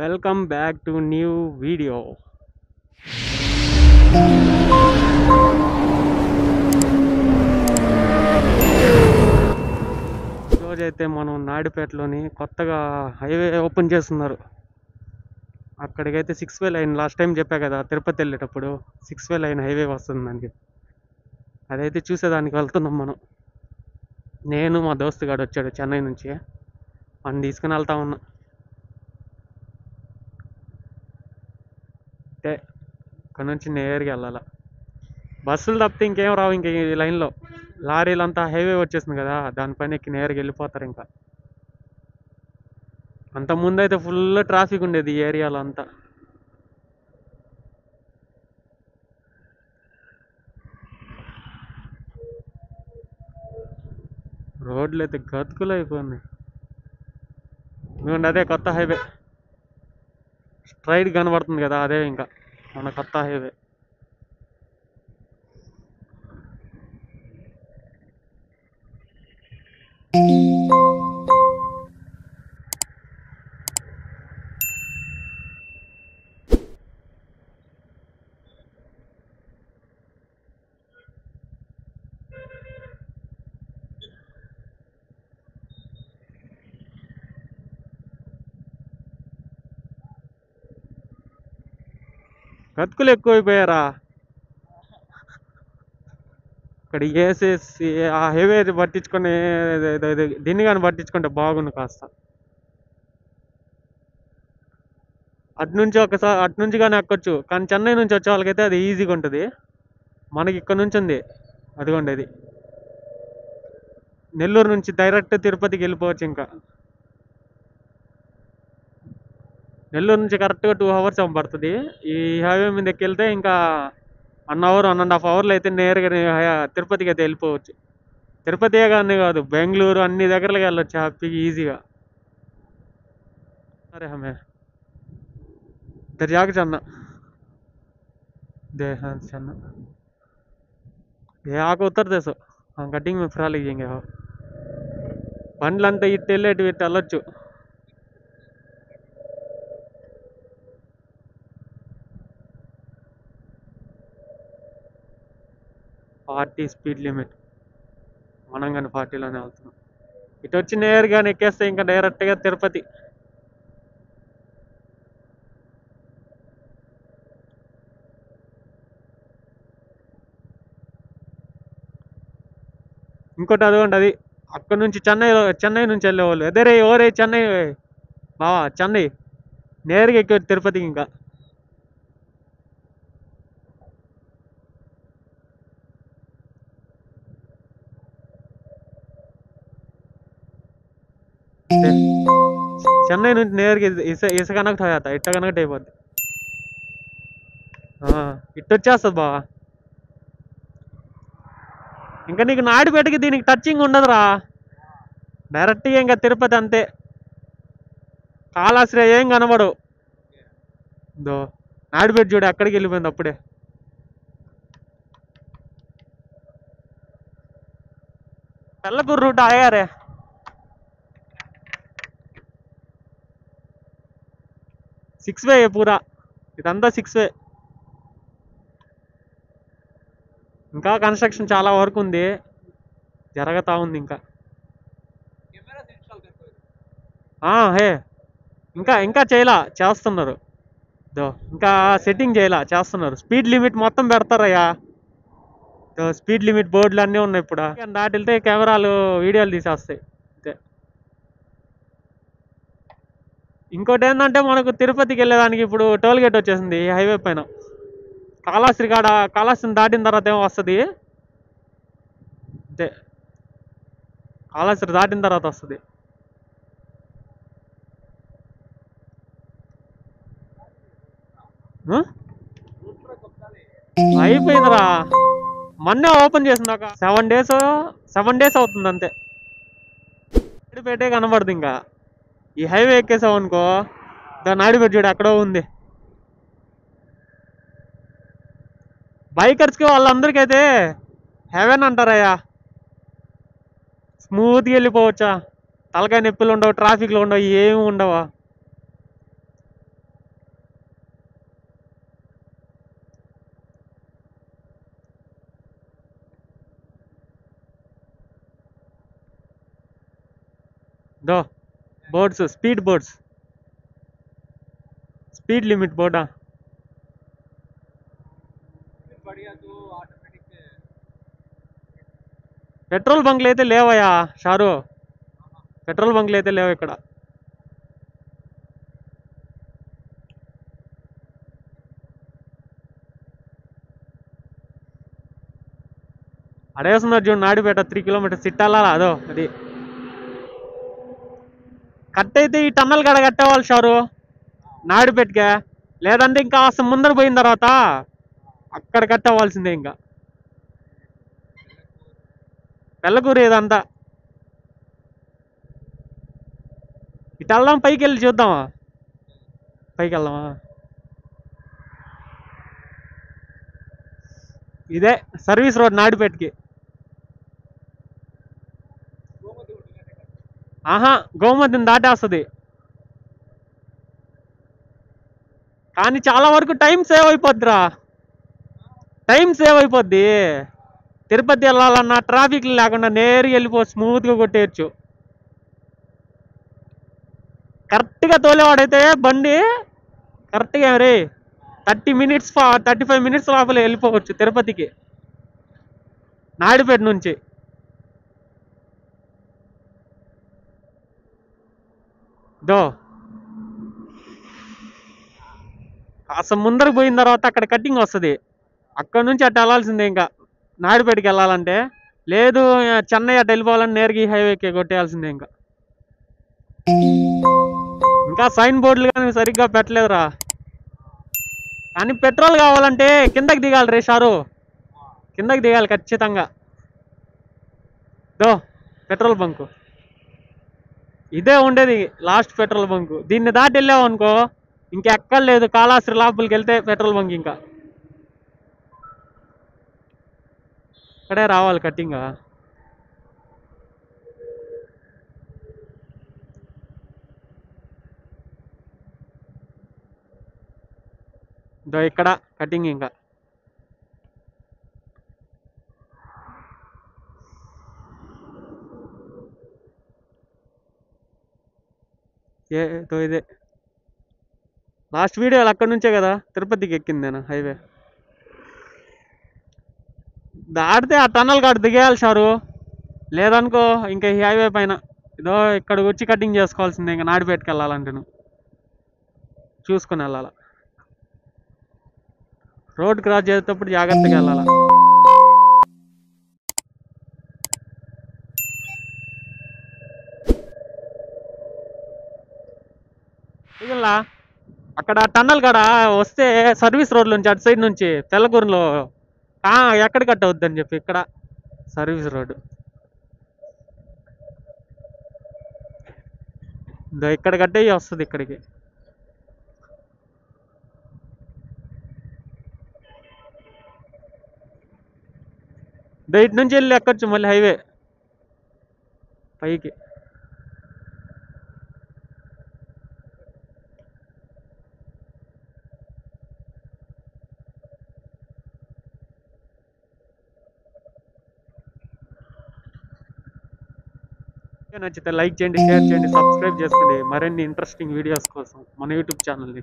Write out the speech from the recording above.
Welcome back to new video. ఈరోజైతే మనం నాయుడుపేటలోని కొత్తగా హైవే ఓపెన్ చేస్తున్నారు. అక్కడికైతే 6 వే లైన్ లాస్ట్ టైం చెప్పా కదా, తిరుపతి వెళ్ళేటప్పుడు 6 వే లైన్ హైవే వస్తుందని. అదైతే చూసేదానికి వెళ్తున్నాం మనం. నేను మా దోస్తు గాడు వచ్చాడు చెన్నై నుంచి, మనం తీసుకుని వెళ్తా ఉన్నా. అంటే ఇక్కడ నుంచి నేరుగా వెళ్ళాల. బస్సులు తప్పితే ఇంకేం రావు. ఇంక ఈ లైన్లో లారీలంతా హైవే వచ్చేసింది కదా, దానిపైన ఎక్కి నేరుగా వెళ్ళిపోతారు. ఇంకా అంత ముందు అయితే ఫుల్ ట్రాఫిక్ ఉండేది ఈ ఏరియాలో అంతా. రోడ్లు అయితే గతుకులు అయిపోయినాయి. ఎందుకంటే అదే కొత్త హైవే స్ట్రైట్ కనబడుతుంది కదా, అదే ఇంకా మన కొత్త హైవే. గతుకులు ఎక్కువైపోయారా ఇక్కడ. వేసేసి ఆ హైవే పట్టించుకొని దీన్ని కానీ పట్టించుకుంటే బాగుండు కాస్త. అటు నుంచి కానీ ఎక్కొచ్చు, కానీ చెన్నై నుంచి వచ్చే వాళ్ళకైతే అది ఈజీగా ఉంటుంది. మనకి ఇక్కడ నుంచి ఉంది అదిగోండి, అది నెల్లూరు నుంచి డైరెక్ట్ తిరుపతికి వెళ్ళిపోవచ్చు. ఇంకా నెల్లూరు నుంచి కరెక్ట్గా 2 hours పడుతుంది. ఈ హైవే మీద వెళ్తే ఇంకా 1 hour 1.5 hours అయితే నేరుగా తిరుపతికి అయితే వెళ్ళిపోవచ్చు. తిరుపతి కానీ కాదు, బెంగళూరు అన్ని దగ్గరకి వెళ్ళొచ్చు హ్యాపీగా ఈజీగా. अरे हमें इधर जाके चलना दे, हाँ चलना ये आके उतरते सो हाँ कटिंग में फ्रा लीजिएंगे. हो బండ్లంతా ఇటు వెళ్ళేటి ఇటు వెళ్ళొచ్చు. 40 స్పీడ్ లిమిట్, మనం కానీ 40లోనే వెళ్తున్నాం. ఇటు వచ్చి నేరుగా ఎక్కేస్తే ఇంకా డైరెక్ట్గా తిరుపతి. ఇంకోటి అదిగోండి, అది అక్కడ నుంచి చెన్నై నుంచి వెళ్ళేవాళ్ళు ఎదరే ఎవరే చెన్నై బావా, చెన్నై నేరుగా ఎక్కి తిరుపతికి. ఇంకా చెన్నై నుంచి నేరుగా ఇస కనెక్ట్ అవుతా, ఇట్ట కనెక్ట్ అయిపోద్ది. ఇట్టు వచ్చేస్తుంది బావా. ఇంకా నీకు నాయుడుపేటకి దీనికి టచింగ్ ఉండదురా, డైరెక్ట్గా ఇంకా తిరుపతి అంతే. కాళాశ్రీ ఏం కనబడు. దో నాయుడుపేట చూడు అక్కడికి వెళ్ళిపోయింది అప్పుడే. పెళ్ళకూరు రూట్ ఆగారే. సిక్స్ వే పూరా, ఇదంతా 6 వే. ఇంకా కన్స్ట్రక్షన్ చాలా వరకు ఉంది, జరగతా ఉంది ఇంకా. హే ఇంకా చేస్తున్నారు. ఇంకా సెట్టింగ్ చేస్తున్నారు. స్పీడ్ లిమిట్ మొత్తం పెడతారయ్యా. స్పీడ్ లిమిట్ బోర్డులు అన్నీ ఉన్నాయి. ఇప్పుడు దాటి వెళ్తే కెమెరాలు వీడియోలు తీసేస్తాయి అంతే. ఇంకోటి ఏంటంటే మనకు తిరుపతికి వెళ్ళేదానికి ఇప్పుడు టోల్ గేట్ వచ్చేసింది ఈ హైవే పైన. కాళాశ్రీని దాటిన తర్వాత ఏమో వస్తుంది అంతే, కాళాశ్రీ దాటిన తర్వాత వస్తుంది. అయిపోయిందిరా, మొన్నే ఓపెన్ చేసింది. ఒక 7 days అవుతుంది అంతే. నాయుడుపేటే కనబడుతుంది. ఇంకా ఈ హైవే ఎక్కేసావు అనుకో, నాయుడుపేట చూడు ఎక్కడో ఉంది. బైకర్స్కి వాళ్ళందరికీ అయితే హెవెన్ అంటారయ్యా. స్మూత్గా వెళ్ళిపోవచ్చా, తలకాయ నొప్పులు ఉండవు, ట్రాఫిక్లో ఉండవు, ఏమి ఉండవా. దో boards, speed boards, speed limit బోర్డా. పెట్రోల్ బంక్లు అయితే లేవయ్యా షారు, పెట్రోల్ బంక్లు అయితే లేవు ఇక్కడ. అడేస్తున్నారు చూడు నాయుడుపేట 3 కిలోమీటర్స్ సిట్టాలా అదో అది. కట్ అయితే ఈ టన్నల్ కాడ కట్టేవాళ్ళు షారు నాయుడుపేటకే, లేదంటే ఇంకా కాస్త ముందర పోయిన తర్వాత అక్కడ కట్టవలసిందే. ఇంకా పెళ్ళకూరు ఇదంతా. ఇటు వెళ్దాం, పైకి వెళ్ళి చూద్దామా, పైకి వెళ్దామా. ఇదే సర్వీస్ రోడ్ నాయుడుపేటకి. ఆహా, గోమతిని దాటేస్తుంది. కానీ చాలా వరకు టైం సేవ్ అయిపోద్దిరా, టైం సేవ్ అయిపోద్ది. తిరుపతి వెళ్ళాలన్నా ట్రాఫిక్ లేకుండా నేరుగా వెళ్ళిపో, స్మూత్గా కొట్టేయచ్చు. కరెక్ట్గా తోలేవాడైతే బండి కరెక్ట్గా రే 30 మినిట్స్ 35 మినిట్స్ లోపల వెళ్ళిపోవచ్చు తిరుపతికి నాయుడుపేట నుంచి. దో అసలు ముందరకు పోయిన తర్వాత అక్కడ కట్టింగ్ వస్తుంది, అక్కడ నుంచి అట్ట వెళ్ళాల్సిందే. ఇంకా నాయుడుపేటకి వెళ్ళాలంటే లేదు, చెన్నై అట్ట వెళ్ళిపోవాలని నేరుగా ఈ హైవేకి కొట్టేయాల్సిందే. ఇంకా సైన్ బోర్డులు కానీ సరిగ్గా పెట్టలేదురా. కానీ పెట్రోల్ కావాలంటే కిందకి దిగాలి రే షారు, కిందకి దిగాలి ఖచ్చితంగా. దో పెట్రోల్ బంకు ఇదే ఉండేది, లాస్ట్ పెట్రోల్ బంకు. దీన్ని దాటి వెళ్ళావు అనుకో ఇంకెక్కడ లేదు, కాళాశ్రీ లోపలికి వెళ్తే పెట్రోల్ బంక్. ఇంకా ఇక్కడే రావాలి కట్టింగ్. దో ఇక్కడ కటింగ్. ఇంకా ఇదే లాస్ట్ వీడియోలు అక్కడ నుంచే కదా తిరుపతికి ఎక్కింది నేను హైవే. దాటితే ఆ టన్నల్ కాడ దిగేయాలి షారు, లేదనుకో ఇంకా ఈ హైవే పైన ఇదో ఇక్కడికి వచ్చి కటింగ్ చేసుకోవాల్సిందే. ఇంకా నాయుడుపేటకి వెళ్ళాలంటే నువ్వు చూసుకుని వెళ్ళాలా, రోడ్ క్రాస్ చేసేటప్పుడు జాగ్రత్తగా వెళ్ళాలా. దిగల్లా అక్కడ టన్నల్ కాడ వస్తే సర్వీస్ రోడ్ నుంచి అటు సైడ్ నుంచి తెల్లకూరులో ఎక్కడ కట్ అవుద్దని చెప్పి ఇక్కడ సర్వీస్ రోడ్. ఇక్కడ కట్టే వస్తుంది ఇక్కడికి. ఇటు నుంచి వెళ్ళి ఎక్కొచ్చు మళ్ళీ హైవే పైకి. నచ్చితే లైక్ చేయండి, షేర్ చేయండి, సబ్స్క్రైబ్ చేసుకోండి మరిన్ని ఇంట్రెస్టింగ్ వీడియోస్ కోసం మన యూట్యూబ్ ఛానల్ని.